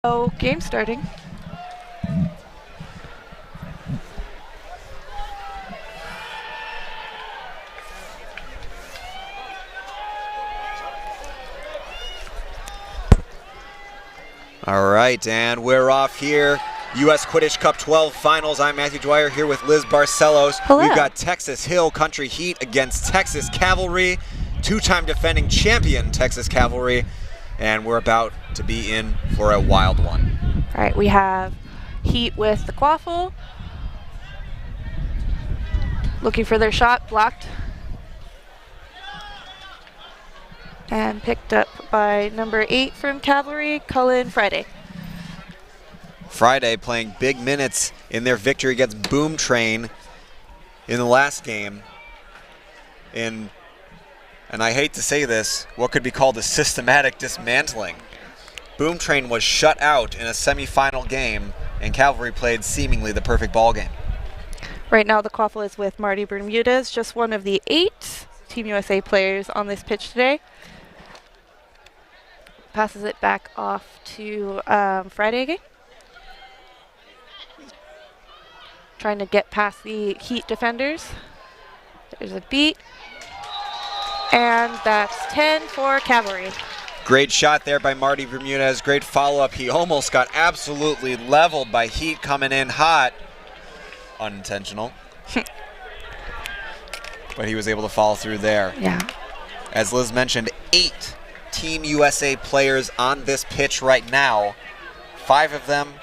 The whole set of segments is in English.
Oh, game starting. All right, and we're off here. U.S. Quidditch Cup 12 Finals. I'm Matthew Dwyer here with Liz Barcelos. Hello. We've got Texas Hill Country Heat against Texas Cavalry, two-time defending champion Texas Cavalry, and we're about to be in for a wild one. All right, we have Heat with the quaffle. Looking for their shot, blocked. And picked up by number 8 from Cavalry, Cullen Friday. Friday playing big minutes in their victory against Boom Train in the last game. And I hate to say this, what could be called a systematic dismantling. Boom Train was shut out in a semifinal game, and Cavalry played seemingly the perfect ball game. Right now the quaffle is with Marty Bermudez, just one of the 8 Team USA players on this pitch today. Passes it back off to Friday again. Trying to get past the Heat defenders. There's a beat. And that's 10 for Cavalry. Great shot there by Marty Bermudez. Great follow-up. He almost got absolutely leveled by Heat coming in hot. Unintentional. But he was able to follow through there. Yeah. As Liz mentioned, 8 Team USA players on this pitch right now. 5 of them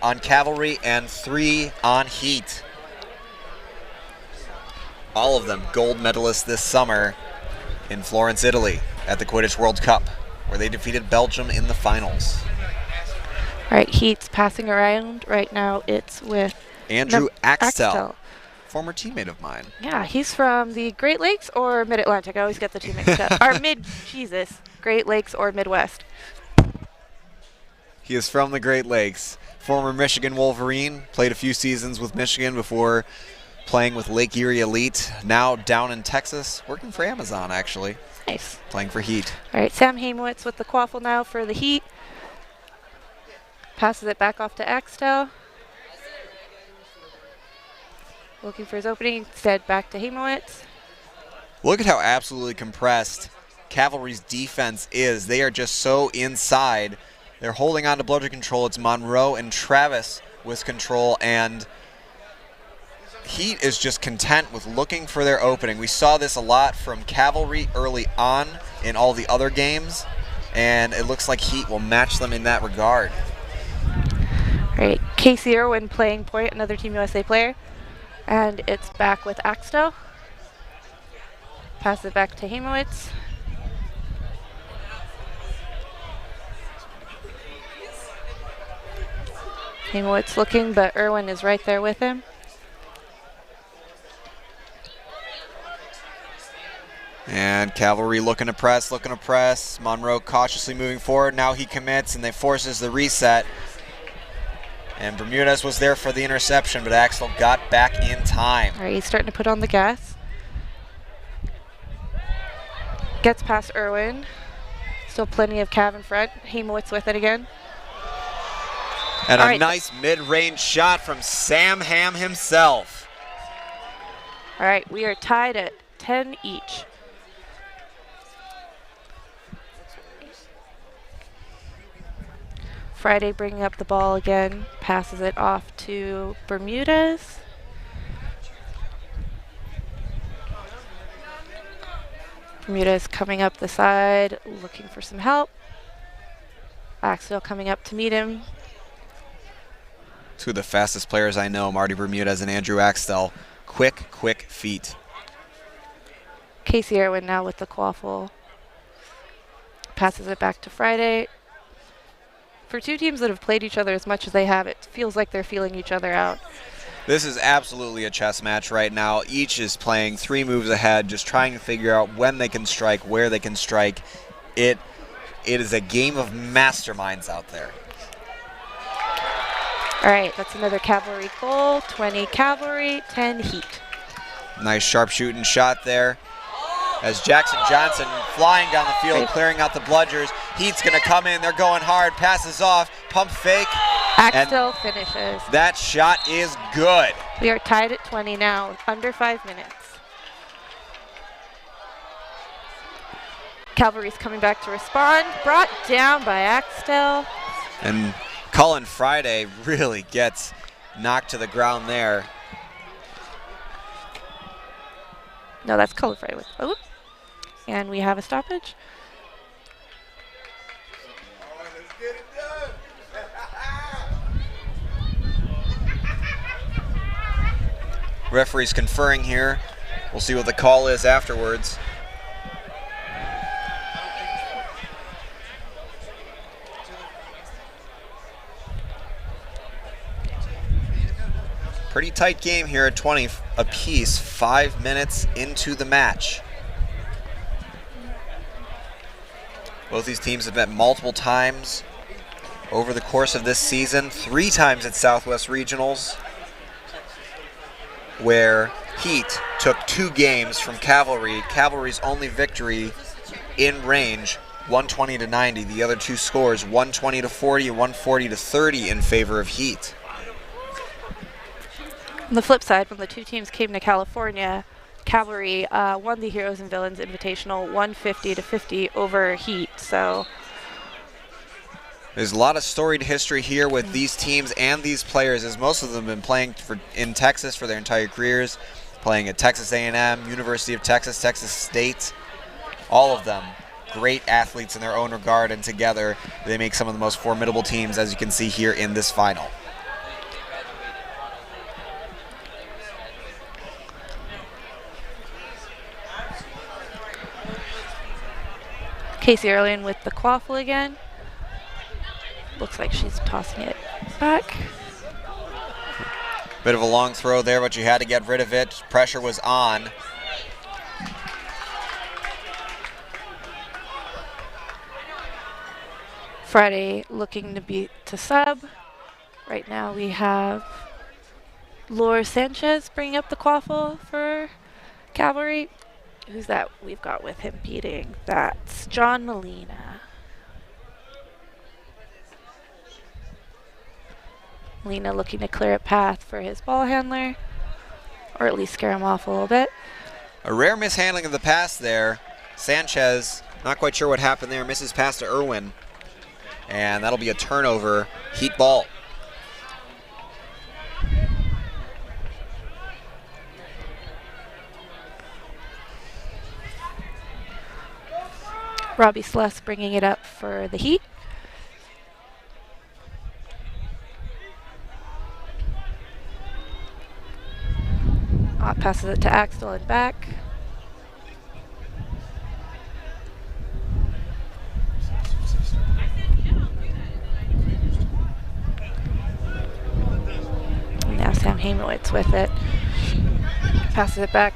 on Cavalry and 3 on Heat. All of them gold medalists this summer in Florence, Italy at the Quidditch World Cup, where they defeated Belgium in the finals. All right, Heat's passing around. Right now it's with Andrew Axtell, Axtell, former teammate of mine. Yeah, he's from the Great Lakes or Mid-Atlantic. I always get the two mixed up. Or Great Lakes or Midwest. He is from the Great Lakes. Former Michigan Wolverine, played a few seasons with Michigan before playing with Lake Erie Elite. Now down in Texas, working for Amazon actually. Nice. Playing for Heat. All right, Sam Hamowitz with the quaffle now for the Heat. Passes it back off to Axtell. Looking for his opening, instead back to Hamowitz. Look at how absolutely compressed Cavalry's defense is. They are just so inside. They're holding on to blow to control. It's Monroe and Travis with control, and Heat is just content with looking for their opening. We saw this a lot from Cavalry early on in all the other games, and it looks like Heat will match them in that regard. All right, Casey Irwin playing point, another Team USA player. And it's back with Axtell. Pass it back to Hamowitz. Hamowitz looking, but Irwin is right there with him. And Cavalry looking to press. Monroe cautiously moving forward. Now he commits, and they forces the reset. And Bermudez was there for the interception, but Axtell got back in time. All right, he's starting to put on the gas. Gets past Irwin. Still plenty of Cav in front. Hamowitz with it again. And All a right. nice mid-range shot from Sam Ham himself. All right, we are tied at 10 each. Friday bringing up the ball again, passes it off to Bermudez. Bermudez coming up the side, looking for some help. Axtell coming up to meet him. 2 of the fastest players I know, Marty Bermudez and Andrew Axtell. Quick feet. Casey Irwin now with the quaffle. Passes it back to Friday. For 2 teams that have played each other as much as they have, it feels like they're feeling each other out. This is absolutely a chess match right now. Each is playing 3 moves ahead, just trying to figure out when they can strike, where they can strike. It is a game of masterminds out there. All right, that's another Cavalry goal. 20 Cavalry, 10 Heat. Nice sharpshooting shot there. as Jackson Johnson flying down the field, clearing out the bludgers. Heat's going to come in. They're going hard. Passes off. Pump fake. Axtell finishes. That shot is good. We are tied at 20 now, under 5 minutes. Cavalry's coming back to respond. Brought down by Axtell. And Cullen Friday really gets knocked to the ground there. No, that's Cullen Friday. Oh, and we have a stoppage. Referee's conferring here. We'll see what the call is afterwards. Pretty tight game here at 20 apiece, 5 minutes into the match. Both these teams have met multiple times over the course of this season, 3 times at Southwest Regionals, where Heat took 2 games from Cavalry. Cavalry's only victory in range, 120-90. The other 2 scores, 120-40 and 140-30 in favor of Heat. On the flip side, when the 2 teams came to California, Cavalry won the Heroes and Villains Invitational 150-50 over Heat. So there's a lot of storied history here with these teams and these players, as most of them have been playing in Texas for their entire careers, playing at Texas A&M, University of Texas, Texas State. All of them great athletes in their own regard, and together they make some of the most formidable teams, as you can see here in this final. Casey Erlian with the quaffle again. Looks like she's tossing it back. Bit of a long throw there, but you had to get rid of it. Pressure was on. Friday looking to sub. Right now we have Laura Sanchez bringing up the quaffle for Cavalry. Who's that we've got with him beating? That's John Molina. Molina looking to clear a path for his ball handler, or at least scare him off a little bit. A rare mishandling of the pass there. Sanchez, not quite sure what happened there, misses pass to Irwin. And that'll be a turnover, Heat ball. Robbie Sluss bringing it up for the Heat. Passes it to Axtell and back. And now Sam Hamowitz with it. Passes it back.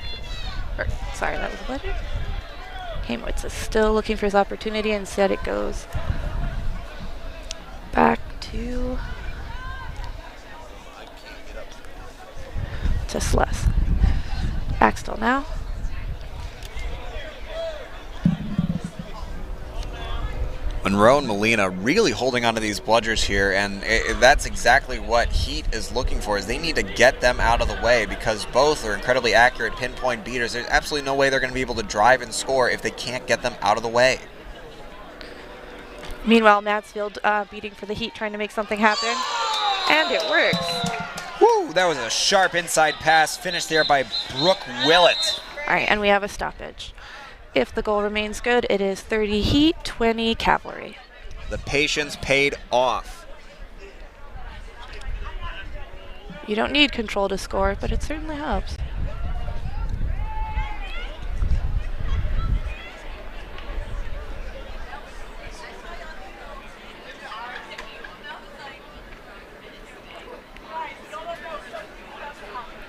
Sorry, that was a bludger. Hamowitz is still looking for his opportunity. Instead, it goes back to Sluss. Axtell now. Monroe and Molina really holding onto these bludgers here, and that's exactly what Heat is looking for, is they need to get them out of the way, because both are incredibly accurate pinpoint beaters. There's absolutely no way they're going to be able to drive and score if they can't get them out of the way. Meanwhile, Mansfield beating for the Heat, trying to make something happen, and it works. Woo, that was a sharp inside pass, finished there by Brooke Willett. All right, and we have a stoppage. If the goal remains good, it is 30 Heat, 20 Cavalry. The patience paid off. You don't need control to score, but it certainly helps.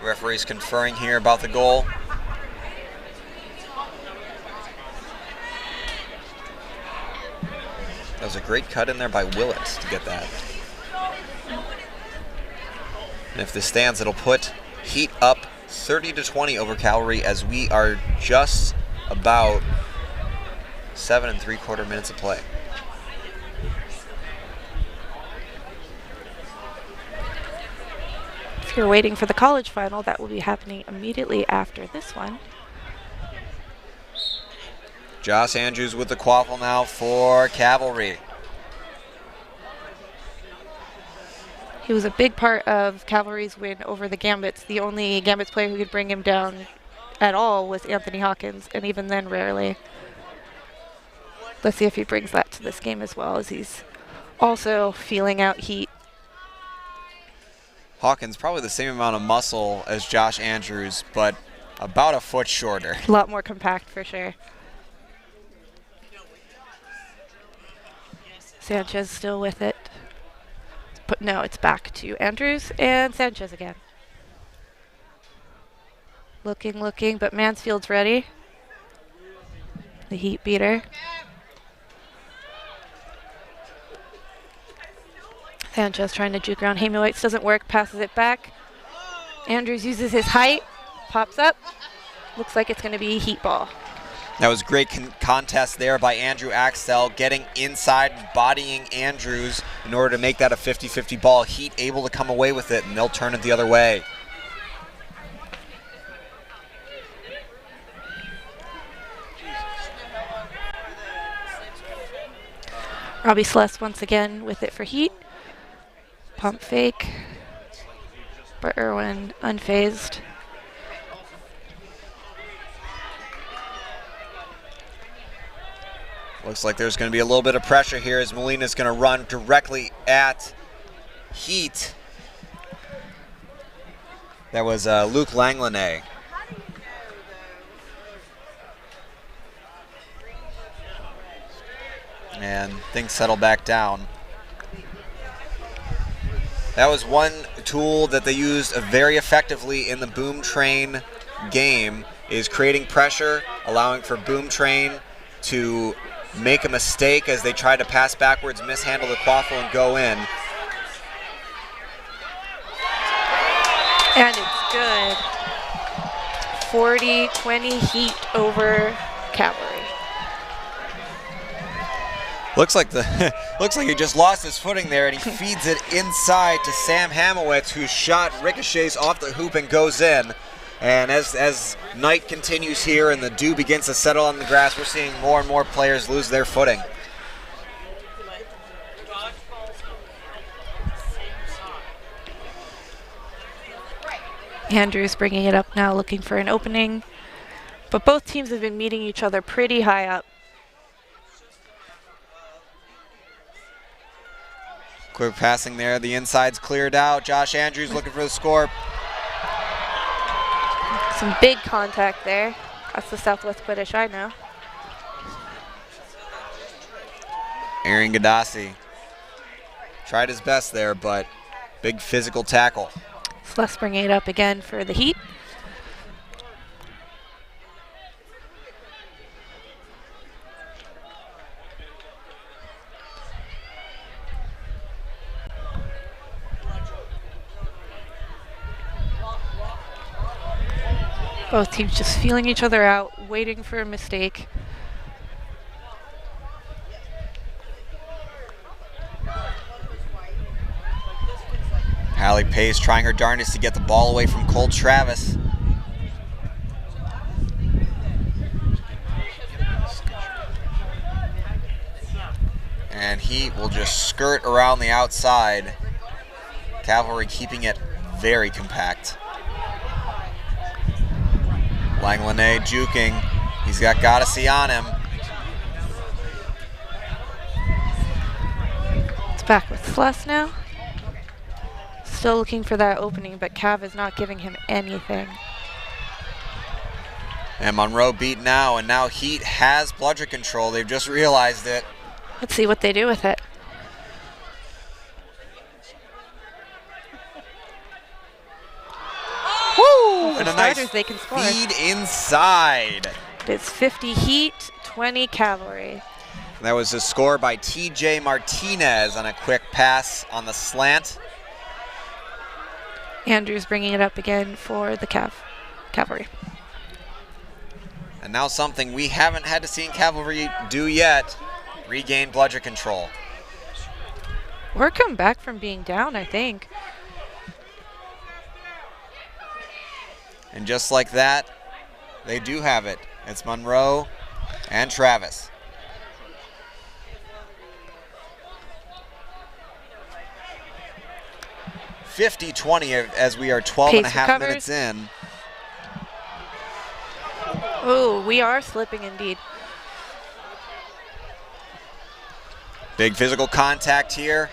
Referee's conferring here about the goal. That was a great cut in there by Willett to get that. And if this stands, it'll put Heat up 30-20 over Cavalry, as we are just about 7 3/4 minutes of play. If you're waiting for the college final, that will be happening immediately after this one. Josh Andrews with the quaffle now for Cavalry. He was a big part of Cavalry's win over the Gambits. The only Gambits player who could bring him down at all was Anthony Hawkins, and even then rarely. Let's see if he brings that to this game as well, as he's also feeling out heat. Hawkins probably the same amount of muscle as Josh Andrews, but about a foot shorter. A lot more compact for sure. Sanchez still with it. But no, it's back to Andrews and Sanchez again. Looking, but Mansfield's ready. The heat beater. Sanchez trying to juke around. Hamewhite's doesn't work, passes it back. Andrews uses his height, pops up. Looks like it's going to be heat ball. That was great contest there by Andrew Axtell, getting inside, bodying Andrews in order to make that a 50-50 ball. Heat able to come away with it, and they'll turn it the other way. Robbie Celeste once again with it for heat. Pump fake. But Irwin unfazed. Looks like there's going to be a little bit of pressure here as Molina's going to run directly at Heat. That was Luke Langlanay. And things settle back down. That was one tool that they used very effectively in the Boom Train game, is creating pressure, allowing for Boom Train to make a mistake as they try to pass backwards, mishandle the quaffle, and go in. And it's good. 40-20 Heat over Cavalry. Looks like he just lost his footing there, and he feeds it inside to Sam Hamowitz, whose shot ricochets off the hoop and goes in. And as night continues here and the dew begins to settle on the grass, we're seeing more and more players lose their footing. Andrews bringing it up now, looking for an opening. But both teams have been meeting each other pretty high up. Quick passing there, the inside's cleared out. Josh Andrews looking for the score. Some big contact there. That's the Southwest Quidditch I know. Aaron Gadassi tried his best there, but big physical tackle. Celeste bringing it up again for the Heat. Both teams just feeling each other out, waiting for a mistake. Hallie Pace trying her darndest to get the ball away from Cole Travis. And Heat will just skirt around the outside. Cavalry keeping it very compact. Langlanay juking. He's got Gadassi on him. It's back with Celeste now. Still looking for that opening, but Cav is not giving him anything. And Monroe beat now, and now Heat has bludger control. They've just realized it. Let's see what they do with it. Woo! For And a starters, nice they can score. feed inside. It's 50 Heat, 20 Cavalry. That was a score by TJ Martinez on a quick pass on the slant. Andrews bringing it up again for the Cavalry. And now something we haven't had to see in Cavalry do yet, regain bludger control. We're coming back from being down, I think. And just like that, they do have it. It's Monroe and Travis. (50-20) as we are 12 and a half minutes in. Oh, we are slipping indeed. Big physical contact here.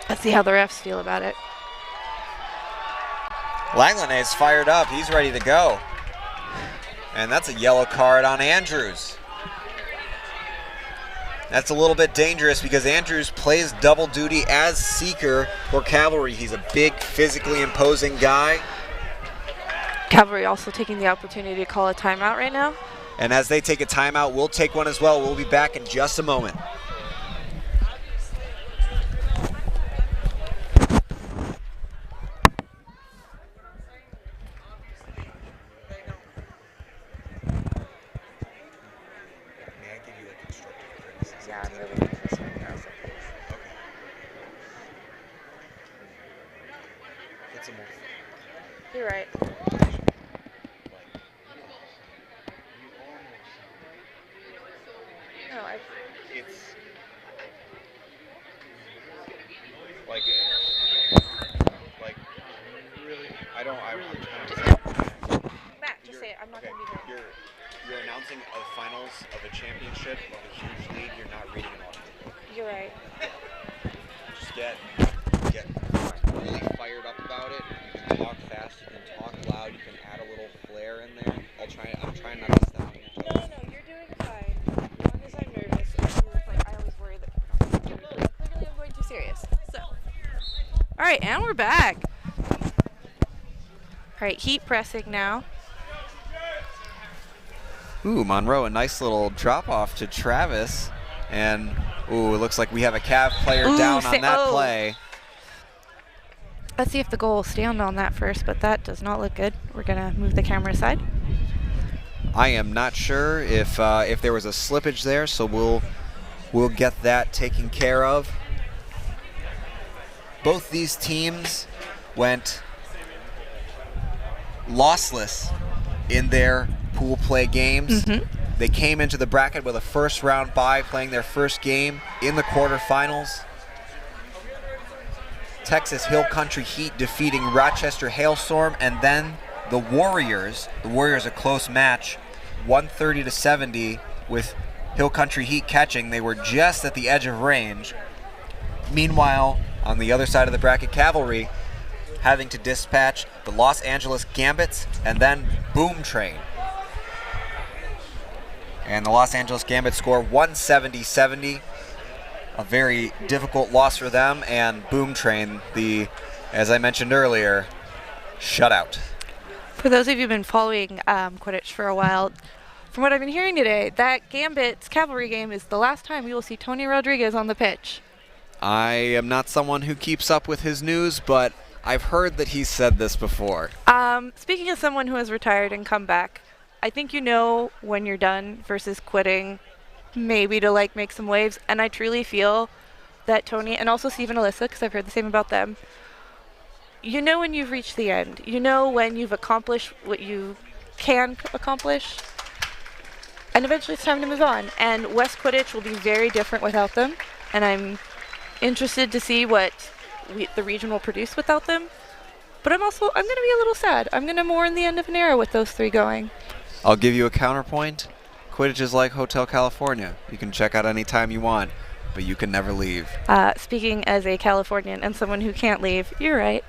Let's see how the refs feel about it. Langlanet's fired up. He's ready to go. And that's a yellow card on Andrews. That's a little bit dangerous because Andrews plays double duty as seeker for Cavalry. He's a big, physically imposing guy. Cavalry also taking the opportunity to call a timeout right now. And as they take a timeout, we'll take one as well. We'll be back in just a moment. Yeah, I'm really into this one now, so please. Okay. You're right. No, It's like really. I'm trying to. Matt, just say it. I'm not going to be here. You're announcing a finals of a championship of a huge league. You're not reading an article. You're right. Just get really fired up about it. You can talk fast. You can talk loud. You can add a little flair in there. I'm trying not to stop you. No, you're doing fine. As long as I'm nervous, I always worry that clearly I'm going too serious. So, all right, and we're back. All right, heat pressing now. Ooh, Monroe, a nice little drop off to Travis. And, ooh, it looks like we have a Cav player down on that play. Let's see if the goal will stand on that first, but that does not look good. We're going to move the camera aside. I am not sure if there was a slippage there, so we'll get that taken care of. Both these teams went lossless in their pool play games. They came into the bracket with a first round bye, playing their first game in the quarterfinals. Texas Hill Country Heat defeating Rochester Hailstorm, and then the Warriors a close match, 130-70 with Hill Country Heat catching. They were just at the edge of range. Meanwhile, on the other side of the bracket, Cavalry having to dispatch the Los Angeles Gambits and then Boom Train. And the Los Angeles Gambits score 170-70. A very difficult loss for them, and Boom Train, as I mentioned earlier, shutout. For those of you who've been following Quidditch for a while, from what I've been hearing today, that Gambit's Cavalry game is the last time we will see Tony Rodriguez on the pitch. I am not someone who keeps up with his news, but I've heard that he's said this before. Speaking as someone who has retired and come back, I think you know when you're done versus quitting, maybe to make some waves. And I truly feel that Tony, and also Steve and Alyssa, because I've heard the same about them, you know when you've reached the end. You know when you've accomplished what you can accomplish. And eventually it's time to move on. And West Quidditch will be very different without them. And I'm interested to see what the region will produce without them. But I'm going to be a little sad. I'm going to mourn the end of an era with those three going. I'll give you a counterpoint. Quidditch is like Hotel California. You can check out anytime you want, but you can never leave. Speaking as a Californian and someone who can't leave, you're right.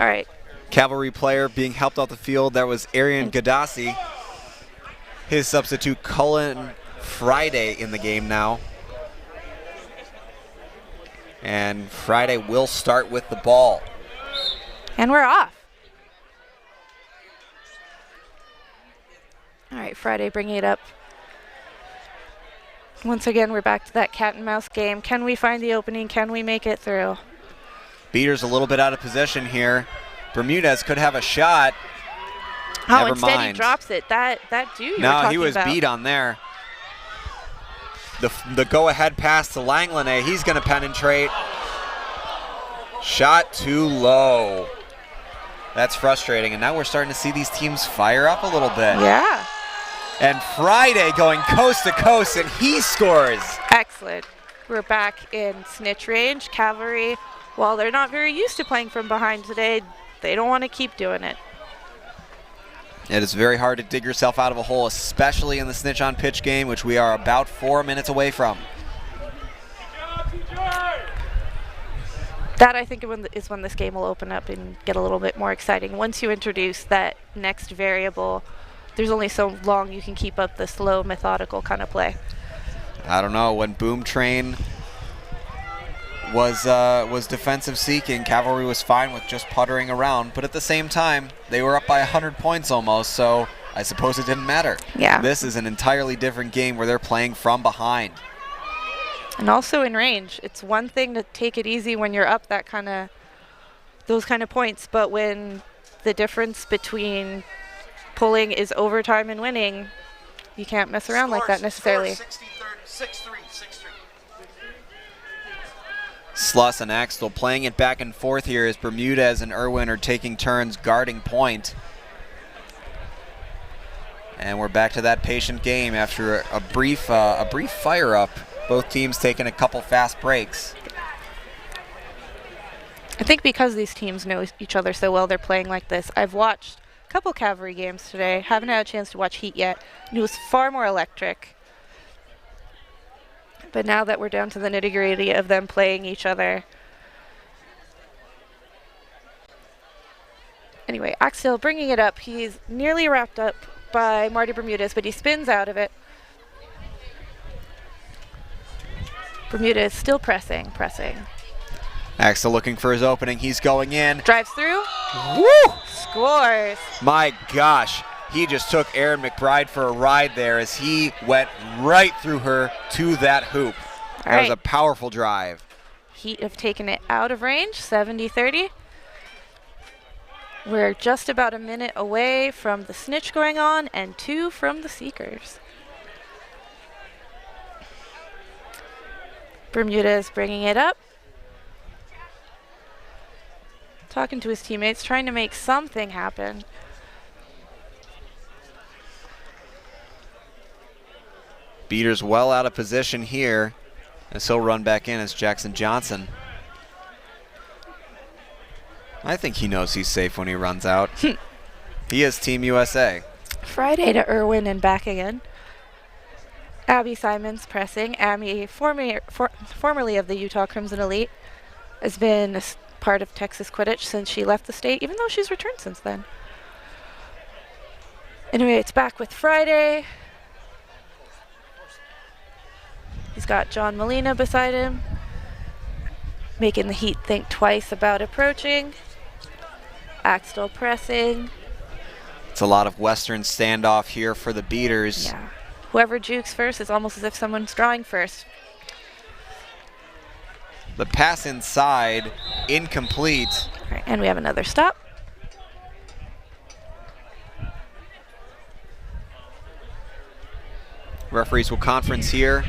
All right. Cavalry player being helped off the field. That was Arian Gadassi. His substitute, Cullen Friday, in the game now. And Friday will start with the ball. And we're off. All right, Friday bringing it up. Once again, we're back to that cat and mouse game. Can we find the opening? Can we make it through? Beater's a little bit out of position here. Bermudez could have a shot. Oh, Never instead mind. he drops it. That dude you were No, talking he was about. beat on there. The go-ahead pass to Langlanay. He's going to penetrate. Shot too low. That's frustrating, and now we're starting to see these teams fire up a little bit. Yeah. And Friday going coast to coast, and he scores. Excellent. We're back in snitch range. Cavalry, while they're not very used to playing from behind today, they don't want to keep doing it. It is very hard to dig yourself out of a hole, especially in the snitch on pitch game, which we are about 4 minutes away from. That, I think, is when this game will open up and get a little bit more exciting. Once you introduce that next variable, there's only so long you can keep up the slow, methodical kind of play. I don't know, when Boom Train was defensive seeking, Cavalry was fine with just puttering around, but at the same time, they were up by 100 points almost, so I suppose it didn't matter. Yeah. This is an entirely different game where they're playing from behind. And also in range. It's one thing to take it easy when you're up those kind of points, but when the difference between pulling is overtime and winning, you can't mess around like that necessarily. 6-3. Sluss and Axtell playing it back and forth here as Bermudez and Irwin are taking turns guarding point. And we're back to that patient game after a brief fire up. Both teams taking a couple fast breaks. I think because these teams know each other so well, they're playing like this. I've watched a couple Cavalry games today. Haven't had a chance to watch Heat yet. And it was far more electric. But now that we're down to the nitty-gritty of them playing each other. Anyway, Axel bringing it up. He's nearly wrapped up by Marty Bermudez, but he spins out of it. Bermudez still pressing. Axel looking for his opening. He's going in. Drives through. Woo! Scores. My gosh. He just took Aaron McBride for a ride there as he went right through her to that hoop. That was a powerful drive. Heat have taken it out of range, 70-30. We're just about a minute away from the snitch going on and 2 from the Seekers. Bermudez bringing it up. Talking to his teammates, trying to make something happen. Beater's well out of position here as he'll run back in as Jackson Johnson. I think he knows he's safe when he runs out. He is Team USA. Friday to Irwin and back again. Abby Simons pressing. Abby, formerly of the Utah Crimson Elite, has been a part of Texas Quidditch since she left the state, even though she's returned since then. Anyway, it's back with Friday. He's got John Molina beside him, making the Heat think twice about approaching. Axtell pressing. It's a lot of Western standoff here for the Beaters. Yeah. Whoever jukes first is almost as if someone's drawing first. The pass inside, incomplete. All right, and we have another stop. Referees will conference here.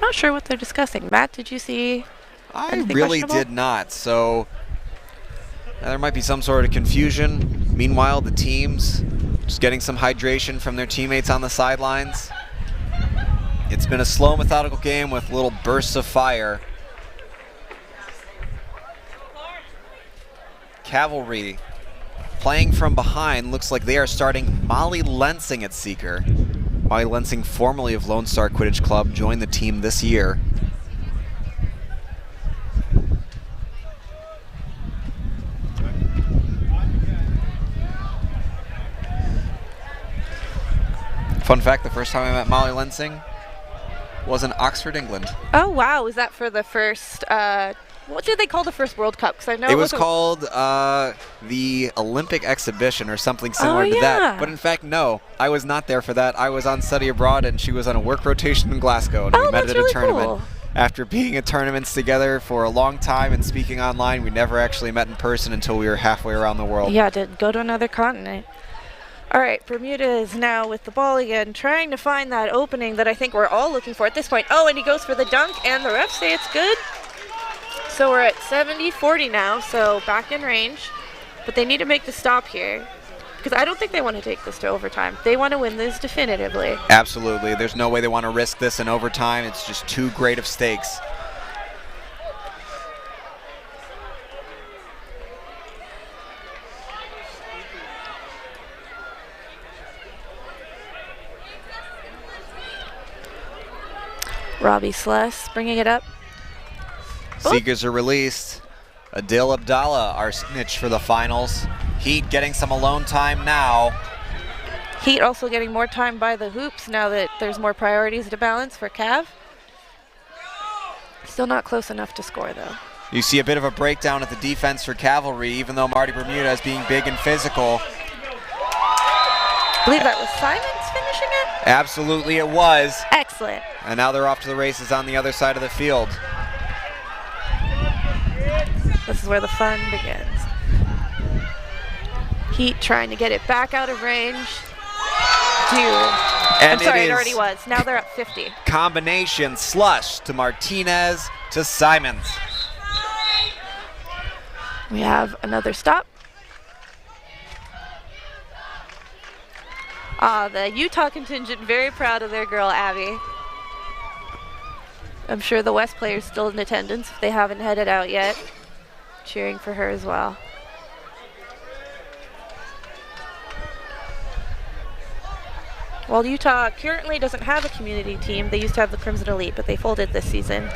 Not sure what they're discussing. Matt, did you see I anything really questionable? did not, so there might be some sort of confusion. Meanwhile, the teams just getting some hydration from their teammates on the sidelines. It's been a slow, methodical game with little bursts of fire. Cavalry playing from behind. Looks like they are starting Molly Lensing at Seeker. Molly Lensing, formerly of Lone Star Quidditch Club, joined the team this year. Fun fact, the first time I met Molly Lensing was in Oxford, England. Oh, wow. Was that for the first What did they call the first World Cup? Because I know it was called the Olympic Exhibition or something similar to that. But in fact, no, I was not there for that. I was on study abroad, and she was on a work rotation in Glasgow, and we met at a tournament. Cool. After being at tournaments together for a long time and speaking online, we never actually met in person until we were halfway around the world. Yeah, to go to another continent. All right, Bermuda is now with the ball again, trying to find that opening that I think we're all looking for at this point. Oh, and he goes for the dunk, and the refs say it's good. So we're at 70-40 now, so back in range. But they need to make the stop here, because I don't think they want to take this to overtime. They want to win this definitively. Absolutely. There's no way they want to risk this in overtime. It's just too great of stakes. Robbie Sless bringing it up. Seekers are released. Adil Abdallah, our snitch for the finals. Heat getting some alone time now. Heat also getting more time by the hoops now that there's more priorities to balance for Cav. Still not close enough to score, though. You see a bit of a breakdown at the defense for Cavalry, even though Marty Bermuda is being big and physical. I believe that was Simons finishing it? Absolutely it was. Excellent. And now they're off to the races on the other side of the field. This is where the fun begins. Heat trying to get it back out of range. I'm sorry, it already was. Now they're up 50. Combination slush to Martinez to Simons. We have another stop. The Utah contingent very proud of their girl, Abby. I'm sure the West players still in attendance if they haven't headed out yet, cheering for her as well. While Utah currently doesn't have a community team, they used to have the Crimson Elite, but they folded this season.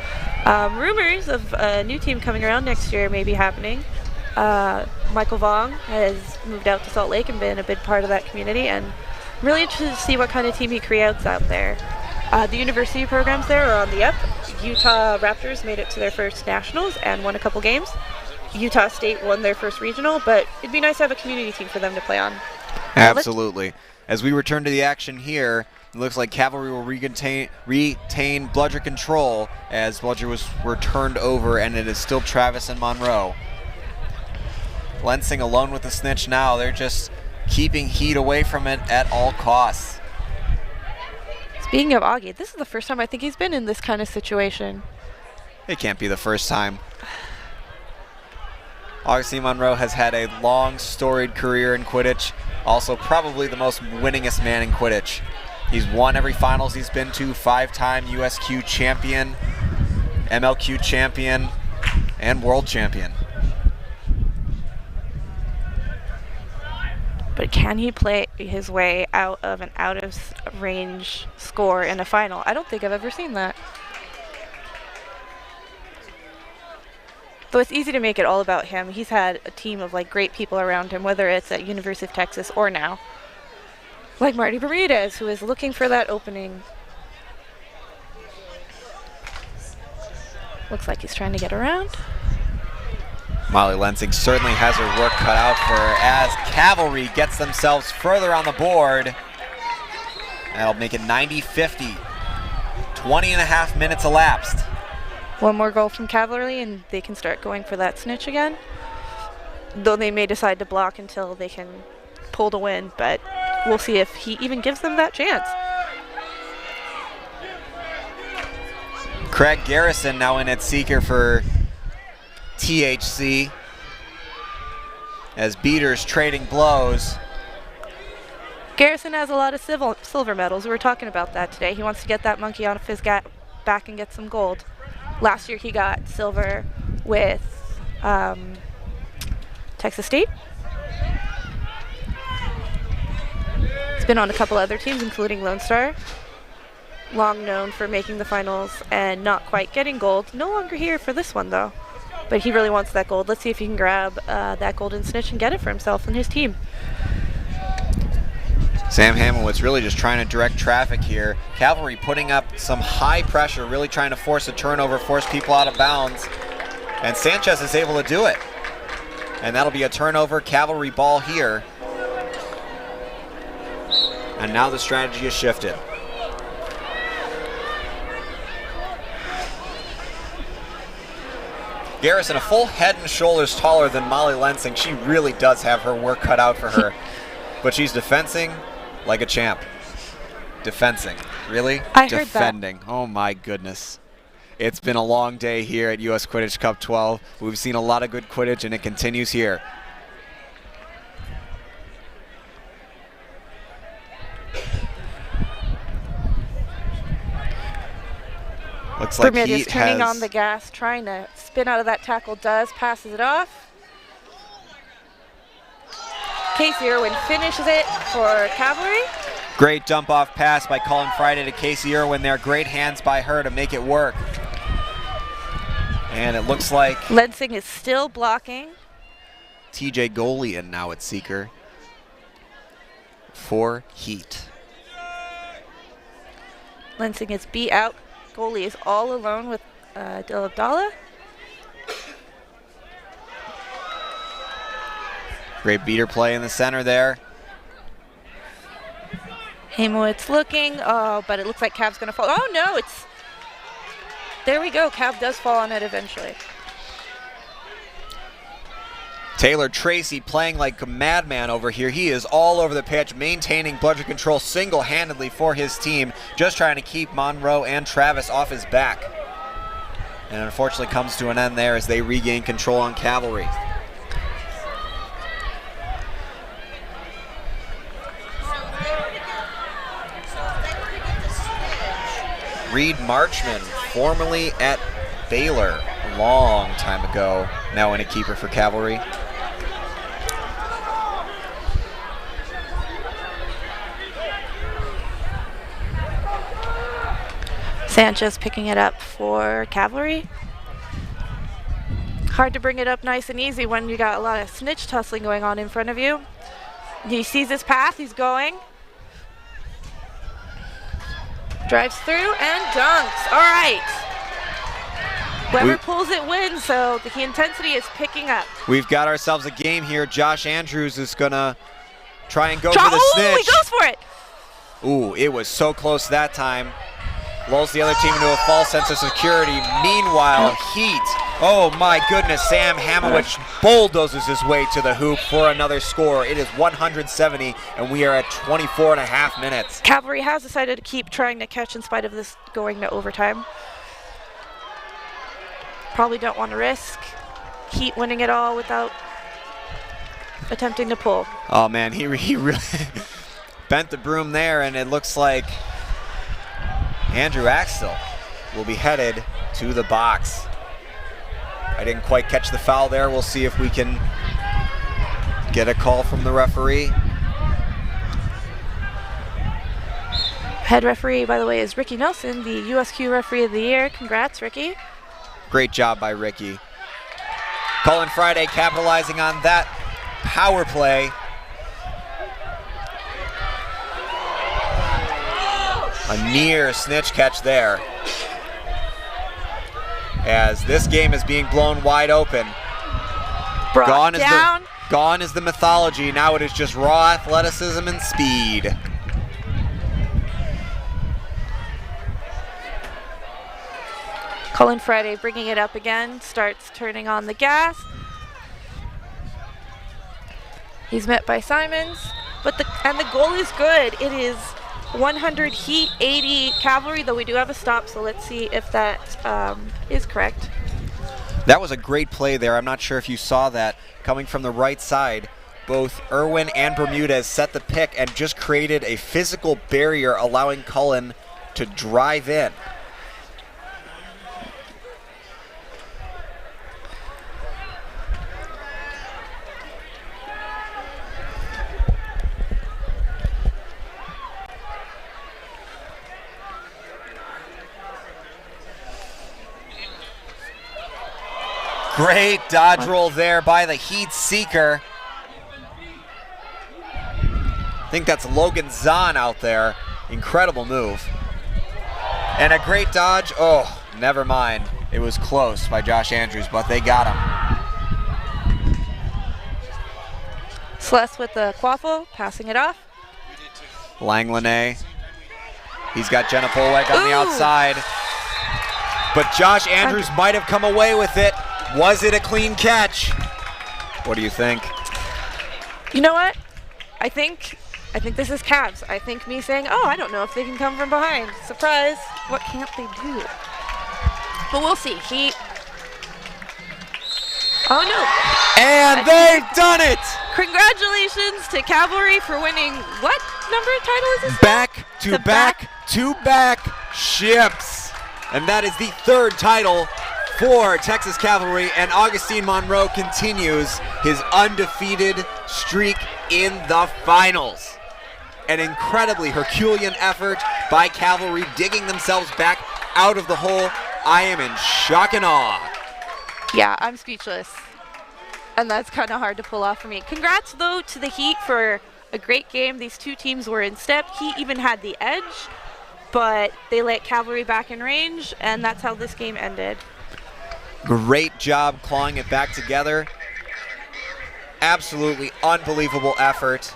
Rumors of a new team coming around next year may be happening. Michael Vong has moved out to Salt Lake and been a big part of that community, and I'm really interested to see what kind of team he creates out there. The university programs there are on the up. Utah Raptors made it to their first nationals and won a couple games. Utah State won their first regional, but it'd be nice to have a community team for them to play on. Absolutely. As we return to the action here, it looks like Cavalry will retain Bludger control as Bludger were turned over, and it is still Travis and Monroe. Lensing alone with the snitch now. They're just keeping Heat away from it at all costs. Speaking of Augie, this is the first time I think he's been in this kind of situation. It can't be the first time. Augustine Monroe has had a long, storied career in Quidditch. Also probably the most winningest man in Quidditch. He's won every finals he's been to, 5-time USQ champion, MLQ champion, and world champion. But can he play his way out of an out-of-range score in a final? I don't think I've ever seen that. Though it's easy to make it all about him. He's had a team of great people around him, whether it's at University of Texas or now. Like Marty Bermudez, who is looking for that opening. Looks like he's trying to get around. Molly Lensing certainly has her work cut out for her as Cavalry gets themselves further on the board. That'll make it 90-50. 20.5 minutes elapsed. One more goal from Cavalry and they can start going for that snitch again. Though they may decide to block until they can pull to win, but we'll see if he even gives them that chance. Craig Garrison now in at Seeker for THC as Beaters trading blows. Garrison has a lot of silver medals. We were talking about that today. He wants to get that monkey out of his back and get some gold. Last year he got silver with Texas State. He's been on a couple other teams, including Lone Star. Long known for making the finals and not quite getting gold. No longer here for this one, though. But he really wants that gold. Let's see if he can grab that golden snitch and get it for himself and his team. Sam Hamowitz really just trying to direct traffic here. Cavalry putting up some high pressure, really trying to force a turnover, force people out of bounds. And Sanchez is able to do it. And that'll be a turnover, Cavalry ball here. And now the strategy has shifted. Garrison, a full head and shoulders taller than Molly Lensing. She really does have her work cut out for her. But she's defensing like a champ. Defensing. Really? I heard Defending. Oh my goodness. It's been a long day here at US Quidditch Cup 12. We've seen a lot of good Quidditch, and it continues here. Looks like Bermuda's turning on the gas, trying to spin out of that tackle. Does, passes it off. Casey Irwin finishes it for Cavalry. Great dump off pass by Colin Friday to Casey Irwin there. Great hands by her to make it work. And it looks like Lensing is still blocking. TJ Golian now at seeker for Heat. Lensing is beat out. Goalie is all alone with Dil Abdallah. Great beater play in the center there. Hamowitz looking. Oh, but it looks like Cav's going to fall. Oh, no, it's... There we go. Cav does fall on it eventually. Taylor Tracy playing like a madman over here. He is all over the pitch, maintaining bludgeon control single-handedly for his team, just trying to keep Monroe and Travis off his back. And unfortunately comes to an end there as they regain control on Cavalry. Reed Marchman, formerly at Baylor a long time ago, now in a keeper for Cavalry. Sanchez picking it up for Cavalry. Hard to bring it up nice and easy when you got a lot of snitch tussling going on in front of you. He sees his path, he's going. Drives through and dunks. All right. Whoever pulls it wins, so the intensity is picking up. We've got ourselves a game here. Josh Andrews is going to try and go for the snitch. He goes for it. Ooh, it was so close that time. Lulls the other team into a false sense of security. Meanwhile, Heat, oh my goodness, Sam Hamowich bulldozes his way to the hoop for another score. It is 170, and we are at 24 and a half minutes. Cavalry has decided to keep trying to catch in spite of this going to overtime. Probably don't want to risk Heat winning it all without attempting to pull. Oh man, he really bent the broom there, and it looks like Andrew Axtell will be headed to the box. I didn't quite catch the foul there. We'll see if we can get a call from the referee. Head referee, by the way, is Ricky Nelson, the USQ Referee of the Year. Congrats, Ricky. Great job by Ricky. Colin Friday capitalizing on that power play. A near snitch catch there. As this game is being blown wide open. Gone is the mythology. Now it is just raw athleticism and speed. Colin Friday bringing it up again, starts turning on the gas. He's met by Simons, but the goal is good. It is 100 Heat, 80 Cavalry, though we do have a stop, so let's see if that is correct. That was a great play there. I'm not sure if you saw that. Coming from the right side, both Irwin and Bermudez set the pick and just created a physical barrier, allowing Cullen to drive in. Great dodge roll there by the Heat seeker. I think that's Logan Zahn out there. Incredible move. And a great dodge. Oh, never mind. It was close by Josh Andrews, but they got him. Celeste with the quaffle, passing it off. Langlanay. He's got Jenna Polweg on the Ooh. outside. But Josh Andrews might have come away with it. Was it a clean catch? What do you think? You know what? I think this is Cavs. I think me saying, oh, I don't know if they can come from behind. Surprise. What can't they do? But we'll see. Oh, no. And they've done it! Congratulations to Cavalry for winning what number title is this? Back-to-back ships. And that is the third title for Texas Cavalry, and Augustine Monroe continues his undefeated streak in the finals. An incredibly Herculean effort by Cavalry, digging themselves back out of the hole. I am in shock and awe. Yeah, I'm speechless. And that's kind of hard to pull off for me. Congrats, though, to the Heat for a great game. These two teams were in step. Heat even had the edge, but they let Cavalry back in range, and that's how this game ended. Great job clawing it back together. Absolutely unbelievable effort.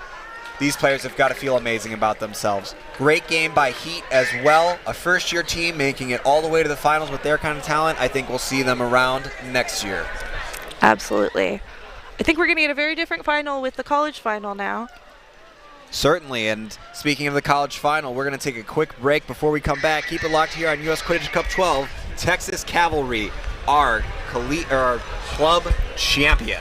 These players have got to feel amazing about themselves. Great game by Heat as well. A first-year team making it all the way to the finals with their kind of talent. I think we'll see them around next year. Absolutely. I think we're going to get a very different final with the college final now. Certainly, and speaking of the college final, we're going to take a quick break before we come back. Keep it locked here on US Quidditch Cup 12. Texas Cavalry, our club champion.